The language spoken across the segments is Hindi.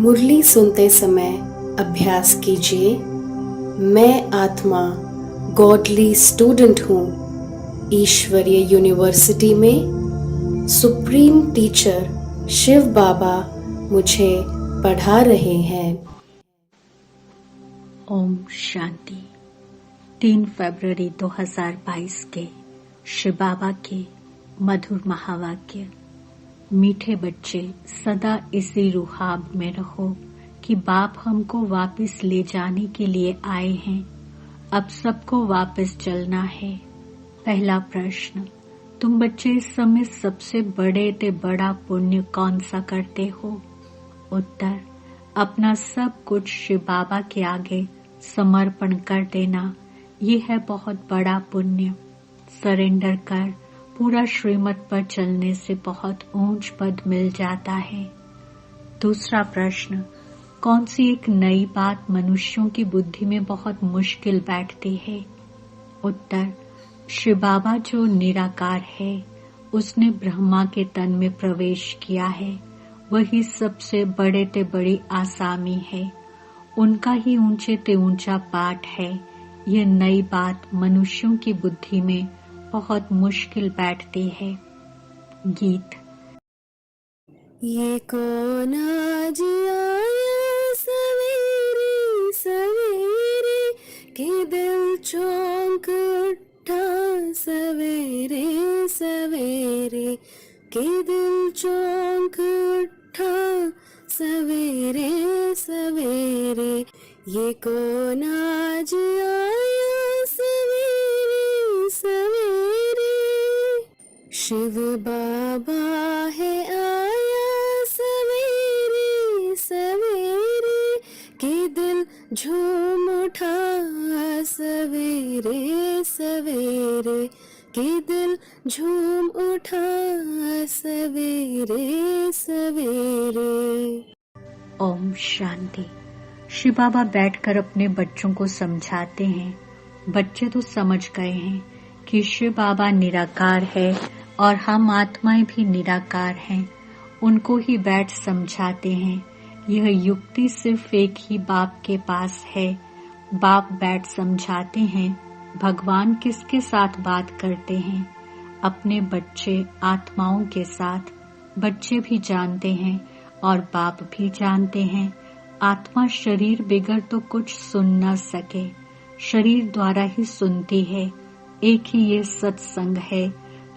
मुरली सुनते समय अभ्यास कीजिए। मैं आत्मा गॉडली स्टूडेंट हूँ। ईश्वरीय यूनिवर्सिटी में सुप्रीम टीचर शिव बाबा मुझे पढ़ा रहे हैं। ओम शांति। 3 फरवरी 2022 के शिव बाबा के मधुर महावाक्य। मीठे बच्चे, सदा इसी रुहाब में रहो कि बाप हमको वापस ले जाने के लिए आए हैं। अब सबको वापस चलना है। पहला प्रश्न, तुम बच्चे इस समय सबसे बड़े ते बड़ा पुण्य कौन सा करते हो? उत्तर, अपना सब कुछ शिव बाबा के आगे समर्पण कर देना, ये है बहुत बड़ा पुण्य। सरेंडर कर पूरा श्रीमत पर चलने से बहुत ऊंच पद मिल जाता है। दूसरा प्रश्न, कौन सी एक नई बात मनुष्यों की बुद्धि में बहुत मुश्किल बैठती है? उत्तर, शिव बाबा जो निराकार है, उसने ब्रह्मा के तन में प्रवेश किया है। वही सबसे बड़े ते बड़ी आसामी है। उनका ही ऊंचे ते ऊंचा पाठ है। यह नई बात मनुष्यों की बुद्धि में बहुत मुश्किल बैठती है। गीत। ये कौन आज आया सवेरे सवेरे के दिल चौंक उठा, सवेरे सवेरे के दिल चौंक उठा, सवेरे सवेरे ये कौन आज आया सवेरे सवेरे। शिव बाबा है आया सवेरे सवेरे के दिल झूम उठा, सवेरे सवेरे के दिल झूम उठा, सवेरे सवेरे। ओम शांति। शिव बाबा बैठकर अपने बच्चों को समझाते हैं। बच्चे तो समझ गए हैं कि शिव बाबा निराकार है और हम आत्माएं भी निराकार हैं। उनको ही बैठ समझाते हैं। यह युक्ति सिर्फ एक ही बाप के पास है। बाप बैठ समझाते हैं। भगवान किसके साथ बात करते हैं? अपने बच्चे आत्माओं के साथ। बच्चे भी जानते हैं और बाप भी जानते हैं। आत्मा शरीर बिगर तो कुछ सुन न सके, शरीर द्वारा ही सुनती है। एक ही ये सत्संग है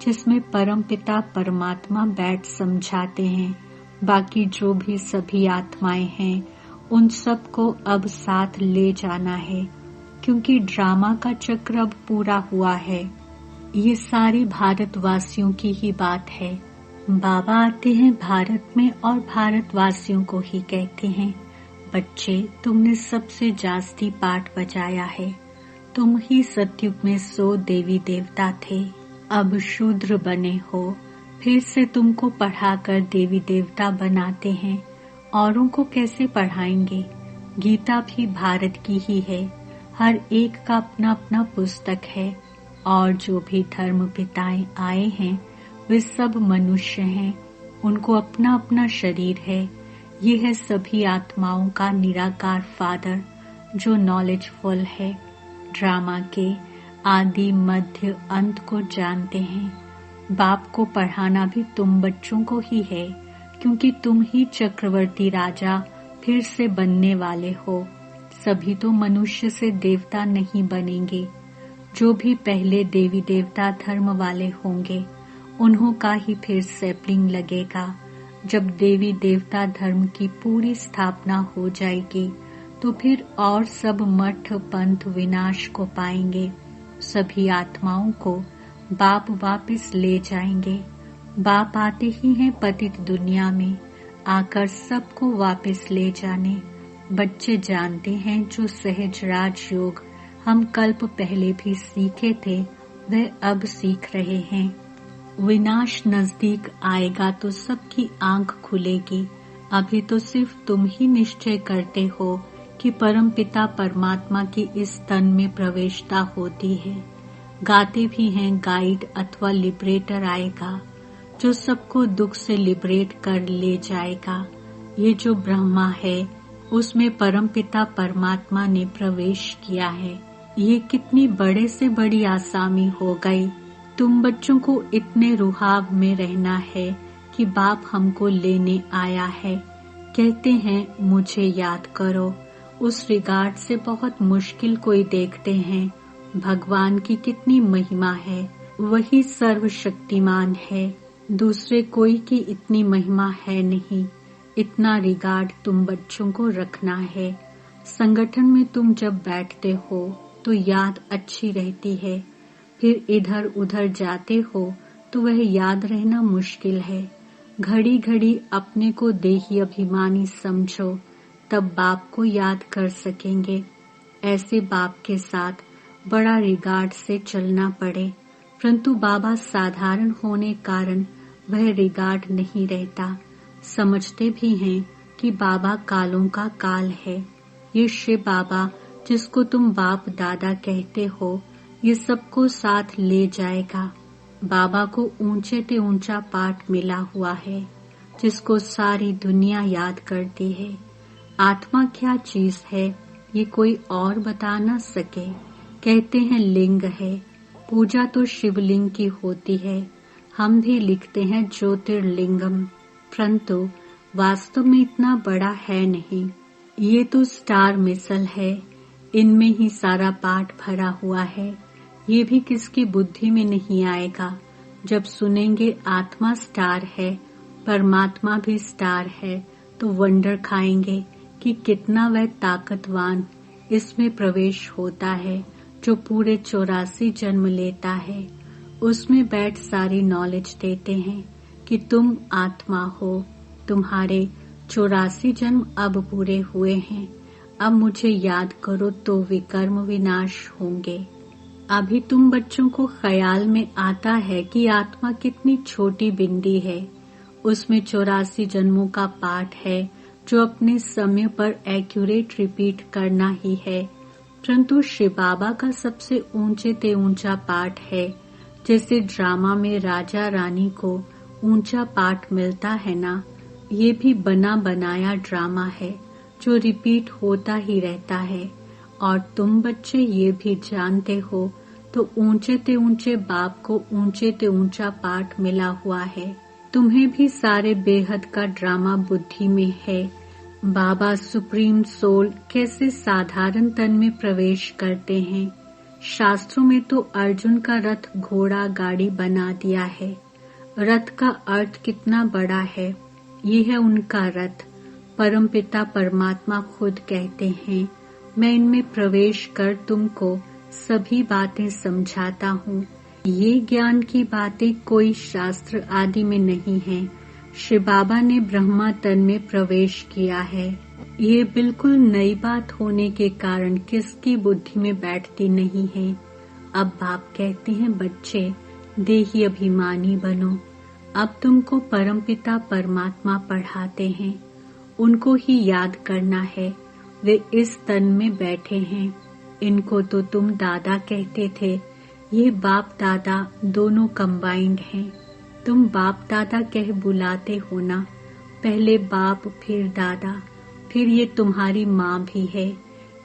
जिसमें परमपिता परमात्मा बैठ समझाते हैं। बाकी जो भी सभी आत्माएं हैं, उन सबको अब साथ ले जाना है, क्योंकि ड्रामा का चक्र अब पूरा हुआ है। ये सारी भारतवासियों की ही बात है। बाबा आते हैं भारत में और भारतवासियों को ही कहते हैं, बच्चे, तुमने सबसे जास्ती पाठ बजाया है। तुम ही सतयुग में 100 देवी देवता थे, अब शूद्र बने हो। फिर से तुमको पढ़ाकर देवी देवता बनाते हैं। औरों को कैसे पढ़ाएंगे? गीता भी भारत की ही है। हर एक का अपना अपना पुस्तक है। और जो भी धर्म पिताएं आए हैं, वे सब मनुष्य हैं। उनको अपना अपना शरीर है। ये है सभी आत्माओं का निराकार फादर, जो नॉलेजफुल है। ड्रामा के आदि मध्य अंत को जानते हैं। बाप को पढ़ाना भी तुम बच्चों को ही है, क्योंकि तुम ही चक्रवर्ती राजा फिर से बनने वाले हो। सभी तो मनुष्य से देवता नहीं बनेंगे। जो भी पहले देवी देवता धर्म वाले होंगे, उन्हों का ही फिर सैपलिंग लगेगा। जब देवी देवता धर्म की पूरी स्थापना हो जाएगी, तो फिर और सब मठ पंथ विनाश को पाएंगे। सभी आत्माओं को बाप वापस ले जाएंगे। बाप आते ही हैं पतित दुनिया में, आकर सबको वापस ले जाने। बच्चे जानते हैं जो सहज राजयोग हम कल्प पहले भी सीखे थे, वह अब सीख रहे हैं। विनाश नजदीक आएगा तो सबकी आंख खुलेगी। अभी तो सिर्फ तुम ही निश्चय करते हो कि परमपिता परमात्मा की इस तन में प्रवेशता होती है। गाते भी हैं गाइड अथवा लिबरेटर आएगा, जो सबको दुख से लिबरेट कर ले जाएगा। ये जो ब्रह्मा है उसमें परमपिता परमात्मा ने प्रवेश किया है। ये कितनी बड़े से बड़ी आसामी हो गई। तुम बच्चों को इतने रुहाब में रहना है कि बाप हमको लेने आया है। कहते हैं मुझे याद करो। उस रिगार्ड से बहुत मुश्किल कोई देखते हैं। भगवान की कितनी महिमा है, वही सर्वशक्तिमान है। दूसरे कोई की इतनी महिमा है नहीं। इतना रिगार्ड तुम बच्चों को रखना है। संगठन में तुम जब बैठते हो तो याद अच्छी रहती है, फिर इधर उधर जाते हो तो वह याद रहना मुश्किल है। घड़ी घड़ी अपने को देही अभिमानी समझो, तब बाप को याद कर सकेंगे। ऐसे बाप के साथ बड़ा रिगार्ड से चलना पड़े, परंतु बाबा साधारण होने कारण वह रिगार्ड नहीं रहता। समझते भी हैं कि बाबा कालों का काल है। ये शिव बाबा जिसको तुम बाप दादा कहते हो, ये सबको साथ ले जाएगा। बाबा को ऊंचे ते ऊंचा पाठ मिला हुआ है, जिसको सारी दुनिया याद करती है। आत्मा क्या चीज है ये कोई और बता न सके। कहते हैं लिंग है, पूजा तो शिवलिंग की होती है। हम भी लिखते हैं ज्योतिर्लिंगम, परंतु वास्तव में इतना बड़ा है नहीं। ये तो स्टार मिसल है, इनमें ही सारा पाठ भरा हुआ है। ये भी किसकी बुद्धि में नहीं आएगा। जब सुनेंगे आत्मा स्टार है, परमात्मा भी स्टार है, तो वंडर खाएंगे कि कितना वह ताकतवान इसमें प्रवेश होता है, जो पूरे 84 जन्म लेता है। उसमें बैठ सारी नॉलेज देते हैं कि तुम आत्मा हो, तुम्हारे 84 जन्म अब पूरे हुए हैं। अब मुझे याद करो तो विकर्म विनाश होंगे। अभी तुम बच्चों को ख्याल में आता है कि आत्मा कितनी छोटी बिंदी है। उसमें 84 जन्मों का पाठ है, जो अपने समय पर एक्यूरेट रिपीट करना ही है। परंतु शिव बाबा का सबसे ऊंचे ते ऊंचा पाठ है। जैसे ड्रामा में राजा रानी को ऊंचा पाठ मिलता है ना, ये भी बना बनाया ड्रामा है, जो रिपीट होता ही रहता है। और तुम बच्चे ये भी जानते हो, तो ऊंचे ते ऊंचे बाप को ऊंचे ते ऊंचा पाठ मिला हुआ है। तुम्हें भी सारे बेहद का ड्रामा बुद्धि में है। बाबा सुप्रीम सोल कैसे साधारण तन में प्रवेश करते हैं। शास्त्रों में तो अर्जुन का रथ घोड़ा गाड़ी बना दिया है। रथ का अर्थ कितना बड़ा है। ये है उनका रथ। परमपिता परमात्मा खुद कहते हैं, मैं इनमें प्रवेश कर तुमको सभी बातें समझाता हूँ। ये ज्ञान की बातें कोई शास्त्र आदि में नहीं है। शिव बाबा ने ब्रह्मा तन में प्रवेश किया है। ये बिल्कुल नई बात होने के कारण किसकी बुद्धि में बैठती नहीं है। अब बाप कहते हैं, बच्चे देही अभिमानी बनो। अब तुमको परमपिता परमात्मा पढ़ाते हैं, उनको ही याद करना है। वे इस तन में बैठे हैं। इनको तो तुम दादा कहते थे, ये बाप दादा दोनों कंबाइंड हैं। तुम बाप दादा कह बुलाते हो ना, पहले बाप फिर दादा, फिर ये तुम्हारी माँ भी है।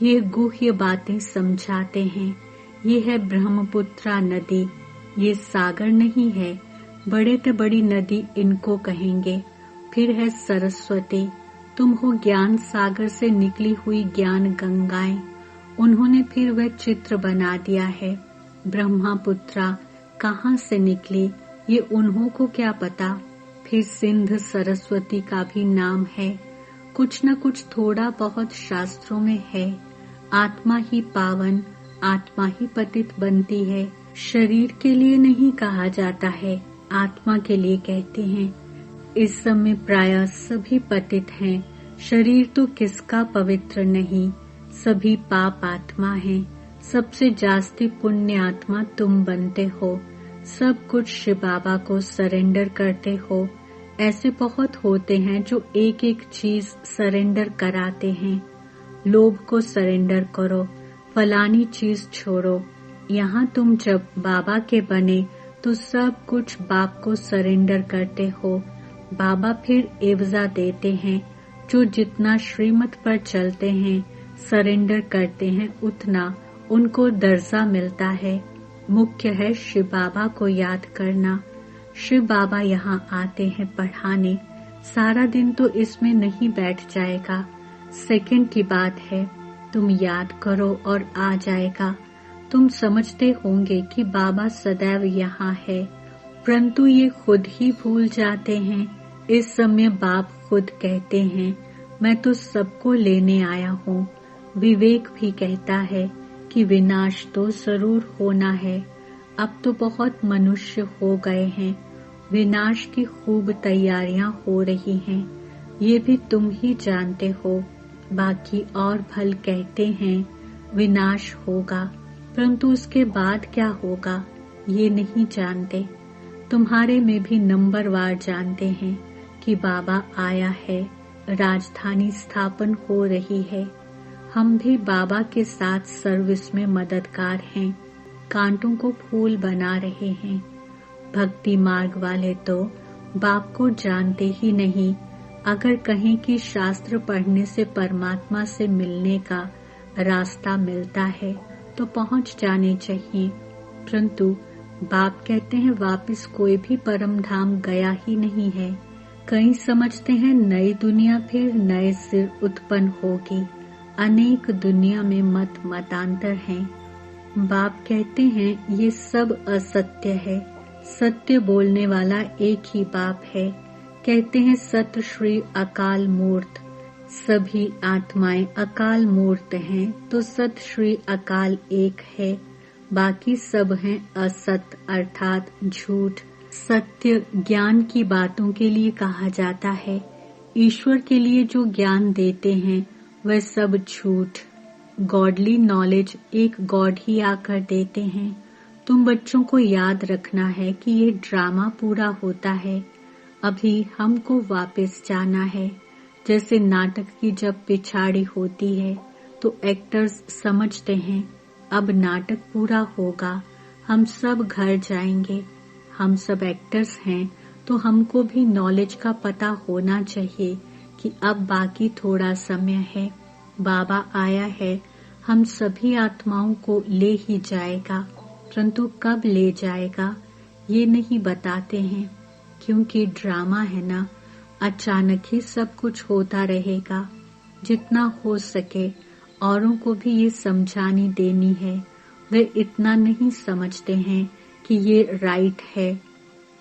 ये गुह्य बातें समझाते हैं। ये है ब्रह्मपुत्रा नदी, ये सागर नहीं है, बड़े से बड़ी नदी इनको कहेंगे। फिर है सरस्वती, तुम हो ज्ञान सागर से निकली हुई ज्ञान गंगाएं। उन्होंने फिर वह चित्र बना दिया है। ब्रह्मपुत्रा कहाँ से निकली ये उन्हों को क्या पता। फिर सिंध सरस्वती का भी नाम है। कुछ न कुछ थोड़ा बहुत शास्त्रों में है। आत्मा ही पावन, आत्मा ही पतित बनती है। शरीर के लिए नहीं कहा जाता है, आत्मा के लिए कहते हैं। इस समय प्राय सभी पतित हैं। शरीर तो किसका पवित्र नहीं, सभी पाप आत्मा हैं। सबसे जास्ती पुण्य आत्मा तुम बनते हो। सब कुछ शिव बाबा को सरेंडर करते हो। ऐसे बहुत होते हैं जो एक एक चीज सरेंडर कराते हैं। लोभ को सरेंडर करो, फलानी चीज छोड़ो। यहाँ तुम जब बाबा के बने तो सब कुछ बाप को सरेंडर करते हो। बाबा फिर एवजा देते हैं, जो जितना श्रीमत पर चलते हैं, सरेंडर करते हैं, उतना उनको दर्जा मिलता है। मुख्य है शिव बाबा को याद करना। शिव बाबा यहाँ आते हैं पढ़ाने। सारा दिन तो इसमें नहीं बैठ जाएगा, सेकंड की बात है। तुम याद करो और आ जाएगा। तुम समझते होंगे कि बाबा सदैव यहाँ है, परंतु ये खुद ही भूल जाते हैं। इस समय बाप खुद कहते हैं, मैं तो सबको लेने आया हूँ। विवेक भी कहता है कि विनाश तो जरूर होना है। अब तो बहुत मनुष्य हो गए हैं, विनाश की खूब तैयारियां हो रही हैं। ये भी तुम ही जानते हो। बाकी और भल कहते हैं विनाश होगा, परंतु उसके बाद क्या होगा ये नहीं जानते। तुम्हारे में भी नंबरवार जानते हैं कि बाबा आया है, राजधानी स्थापन हो रही है। हम भी बाबा के साथ सर्विस में मददगार हैं, कांटों को फूल बना रहे हैं। भक्ति मार्ग वाले तो बाप को जानते ही नहीं। अगर कहें कि शास्त्र पढ़ने से परमात्मा से मिलने का रास्ता मिलता है तो पहुंच जाने चाहिए, परंतु बाप कहते हैं वापस कोई भी परम धाम गया ही नहीं है। कई समझते हैं नई दुनिया फिर नए सिर उत्पन्न होगी। अनेक दुनिया में मत मतांतर हैं। बाप कहते हैं ये सब असत्य है, सत्य बोलने वाला एक ही बाप है। कहते हैं सत श्री अकाल मूर्त। सभी आत्माएं अकाल मूर्त हैं, तो सत श्री अकाल एक है, बाकी सब हैं असत अर्थात झूठ। सत्य ज्ञान की बातों के लिए कहा जाता है। ईश्वर के लिए जो ज्ञान देते हैं वह सब झूठ। गॉडली नॉलेज एक गॉड ही आकर देते हैं। तुम बच्चों को याद रखना है कि ये ड्रामा पूरा होता है, अभी हमको वापस जाना है। जैसे नाटक की जब पिछाड़ी होती है तो एक्टर्स समझते हैं अब नाटक पूरा होगा, हम सब घर जाएंगे। हम सब एक्टर्स हैं तो हमको भी नॉलेज का पता होना चाहिए कि अब बाकी थोड़ा समय है, बाबा आया है, हम सभी आत्माओं को ले ही जाएगा, परंतु कब ले जाएगा ये नहीं बताते हैं, क्योंकि ड्रामा है ना, अचानक ही सब कुछ होता रहेगा। जितना हो सके औरों को भी ये समझानी देनी है। वे इतना नहीं समझते हैं कि ये राइट है,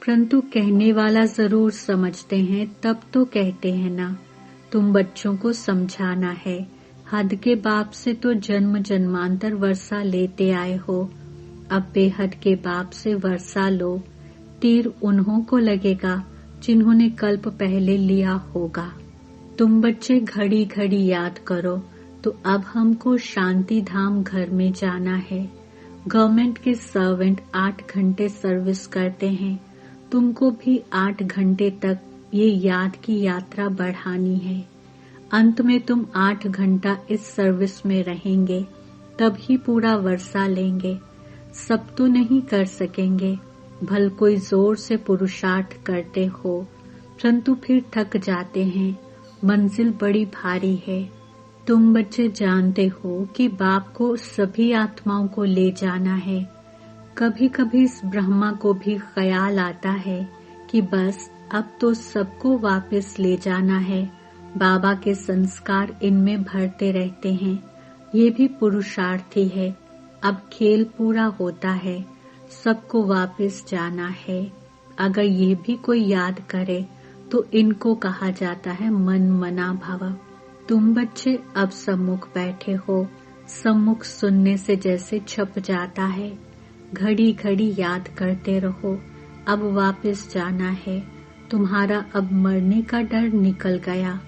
परंतु कहने वाला जरूर समझते हैं, तब तो कहते हैं ना। तुम बच्चों को समझाना है। हद के बाप से तो जन्म जन्मांतर वर्षा लेते आए हो, अब बेहद के बाप से वर्षा लो। तीर उन्हों को लगेगा जिन्होंने कल्प पहले लिया होगा। तुम बच्चे घड़ी घड़ी याद करो, तो अब हमको शांति धाम घर में जाना है। गवर्नमेंट के सर्वेंट 8 घंटे सर्विस करते हैं, तुमको भी 8 घंटे तक ये याद की यात्रा बढ़ानी है। अंत में तुम 8 घंटा इस सर्विस में रहेंगे, तब ही पूरा वर्षा लेंगे। सब तो नहीं कर सकेंगे, भल कोई जोर से पुरुषार्थ करते हो, परंतु फिर थक जाते हैं। मंजिल बड़ी भारी है। तुम बच्चे जानते हो कि बाप को सभी आत्माओं को ले जाना है। कभी कभी इस ब्रह्मा को भी ख्याल आता है कि बस अब तो सबको वापस ले जाना है। बाबा के संस्कार इनमें भरते रहते हैं। ये भी पुरुषार्थ ही है। अब खेल पूरा होता है, सबको वापस जाना है। अगर ये भी कोई याद करे तो इनको कहा जाता है मन मना भव। तुम बच्चे अब सम्मुख बैठे हो, सम्मुख सुनने से जैसे छप जाता है। घड़ी घड़ी याद करते रहो, अब वापस जाना है। तुम्हारा अब मरने का डर निकल गया,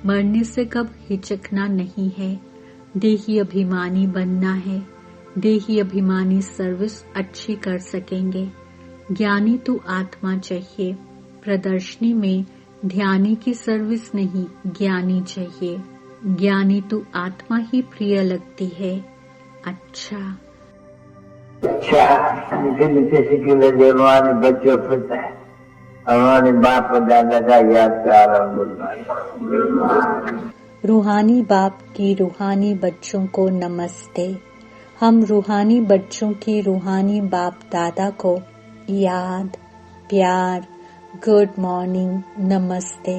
मरने से कब हिचकना नहीं है। देही अभिमानी बनना है, देही अभिमानी सर्विस अच्छी कर सकेंगे। ज्ञानी तो आत्मा चाहिए, प्रदर्शनी में ध्यानी की सर्विस नहीं, ज्ञानी चाहिए। ज्ञानी तो आत्मा ही प्रिय लगती है। अच्छा मीठे मीठे सिक्के लगे रुहानी बच्चों फिरता है। हमारे बाप दादा का याद कर रूहानी बाप की रूहानी बच्चों को नमस्ते। हम रूहानी बच्चों की रूहानी बाप दादा को याद, प्यार, गुड मॉर्निंग, नमस्ते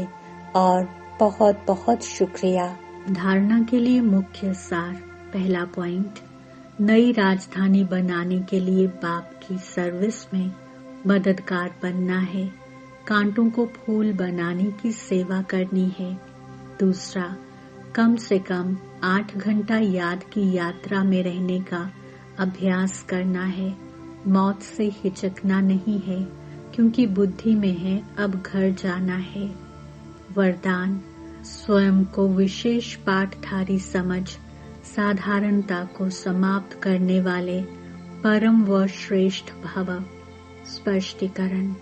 और बहुत बहुत शुक्रिया। धारणा के लिए मुख्य सार। पहला पॉइंट, नई राजधानी बनाने के लिए बाप की सर्विस में मददगार बनना है। कांटों को फूल बनाने की सेवा करनी है। दूसरा, कम से कम 8 घंटा याद की यात्रा में रहने का अभ्यास करना है। मौत से हिचकना नहीं है, क्योंकि बुद्धि में है अब घर जाना है। वरदान, स्वयं को विशेष पाठधारी समझ साधारणता को समाप्त करने वाले परम व श्रेष्ठ भव। स्पष्टीकरण,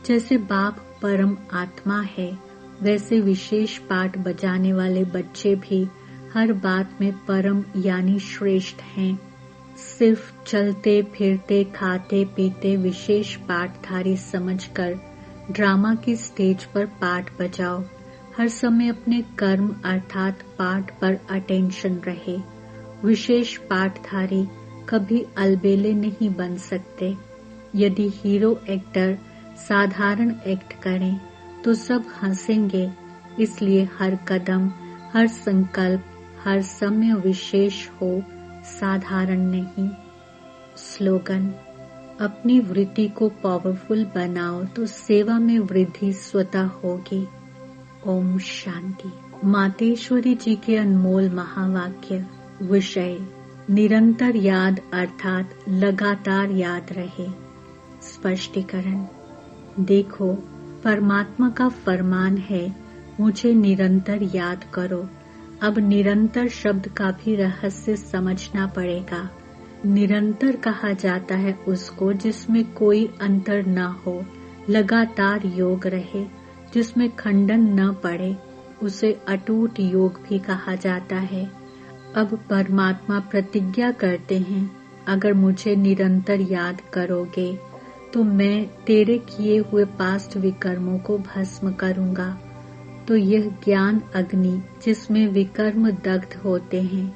जैसे बाप परम आत्मा है, वैसे विशेष पाठ बजाने वाले बच्चे भी हर बात में परम यानी श्रेष्ठ हैं। सिर्फ चलते फिरते खाते पीते विशेष पाठधारी समझकर ड्रामा की स्टेज पर पाठ बजाओ। हर समय अपने कर्म अर्थात पाठ पर अटेंशन रहे। विशेष पाठधारी कभी अलबेले नहीं बन सकते। यदि हीरो एक्टर साधारण एक्ट करें तो सब हंसेंगे, इसलिए हर कदम, हर संकल्प, हर समय विशेष हो, साधारण नहीं। स्लोगन, अपनी वृत्ति को पावरफुल बनाओ तो सेवा में वृद्धि स्वतः होगी। ओम शांति। मातेश्वरी जी के अनमोल महावाक्य। विषय, निरंतर याद अर्थात लगातार याद रहे। स्पष्टीकरण, देखो, परमात्मा का फरमान है, मुझे निरंतर याद करो। अब निरंतर शब्द का भी रहस्य समझना पड़ेगा। निरंतर कहा जाता है उसको जिसमें कोई अंतर न हो, लगातार योग रहे, जिसमें खंडन न पड़े, उसे अटूट योग भी कहा जाता है। अब परमात्मा प्रतिज्ञा करते हैं, अगर मुझे निरंतर याद करोगे तो मैं तेरे किए हुए पास्ट विकर्मों को भस्म करूंगा। तो यह ज्ञान अग्नि जिसमें विकर्म दग्ध होते हैं,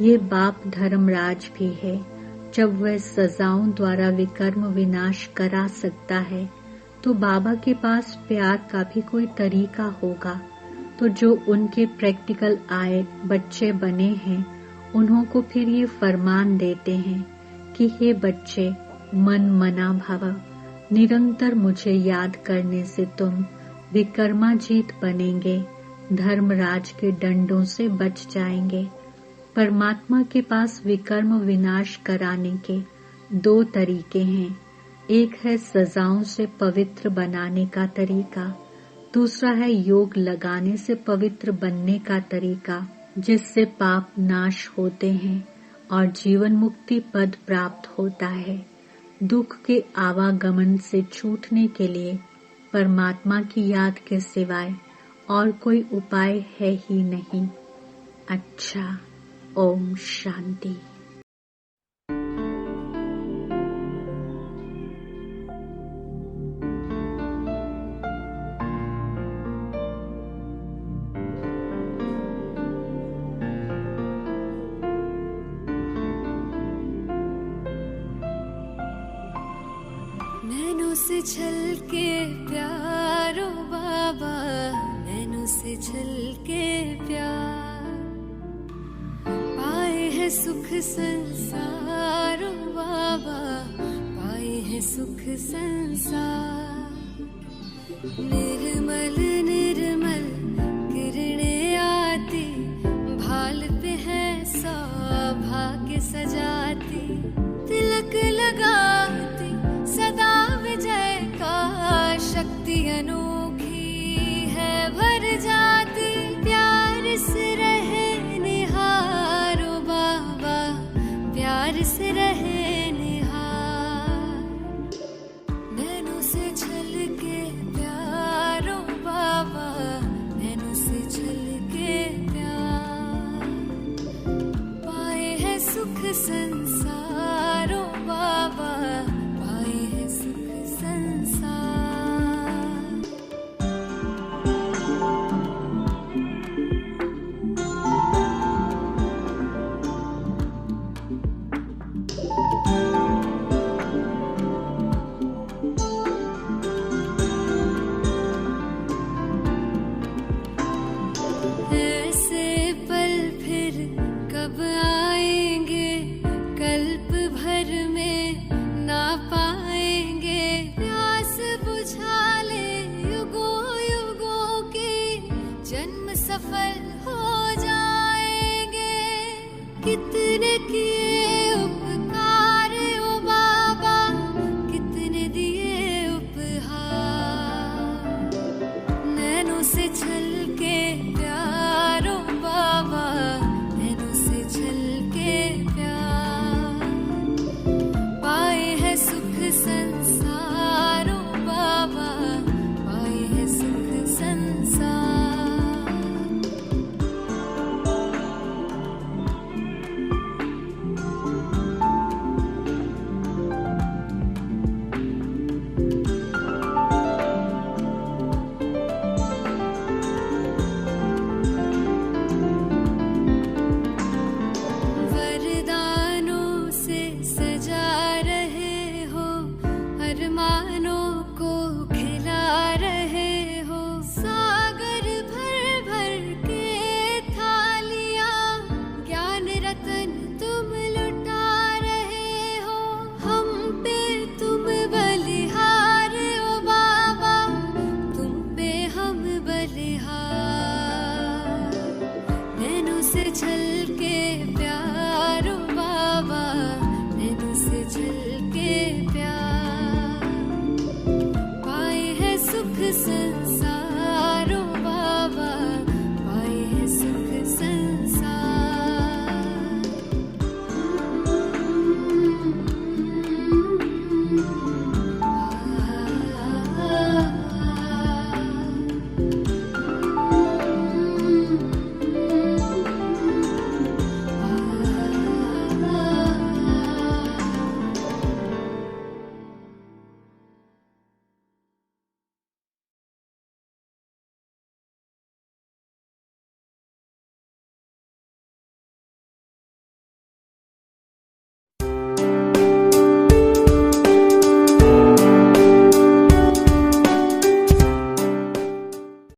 ये बाप धर्मराज भी है। जब वह सजाओं द्वारा विकर्म विनाश करा सकता है, तो बाबा के पास प्यार का भी कोई तरीका होगा। तो जो उनके प्रैक्टिकल आए बच्चे बने हैं, उन्हों को फिर ये फरमान देते हैं कि हे बच्चे, मन मना भव, निरंतर मुझे याद करने से तुम विकर्माजीत बनेंगे, धर्मराज के दंडों से बच जाएंगे। परमात्मा के पास विकर्म विनाश कराने के 2 तरीके हैं। एक है सजाओं से पवित्र बनाने का तरीका, दूसरा है योग लगाने से पवित्र बनने का तरीका, जिससे पाप नाश होते हैं और जीवन मुक्ति पद प्राप्त होता है। दुख के आवागमन से छूटने के लिए परमात्मा की याद के सिवाय और कोई उपाय है ही नहीं। अच्छा, ओम शांति। नैनों से छलके प्यारो बाबा, नैनों से छलके प्यार, पाए है सुख संसारो बाबा, पाए है सुख संसार। निर्मल निर्मल किरणें आती, भाल पे है सौभाग्य सजाती, तिलक लगाती सदा विजय का, शक्ति अनोखी है भर जाती, प्यार से रहे निहारो बाबा, प्यार से रहे निहार। नैनों से छलके प्यारो बाबा, छल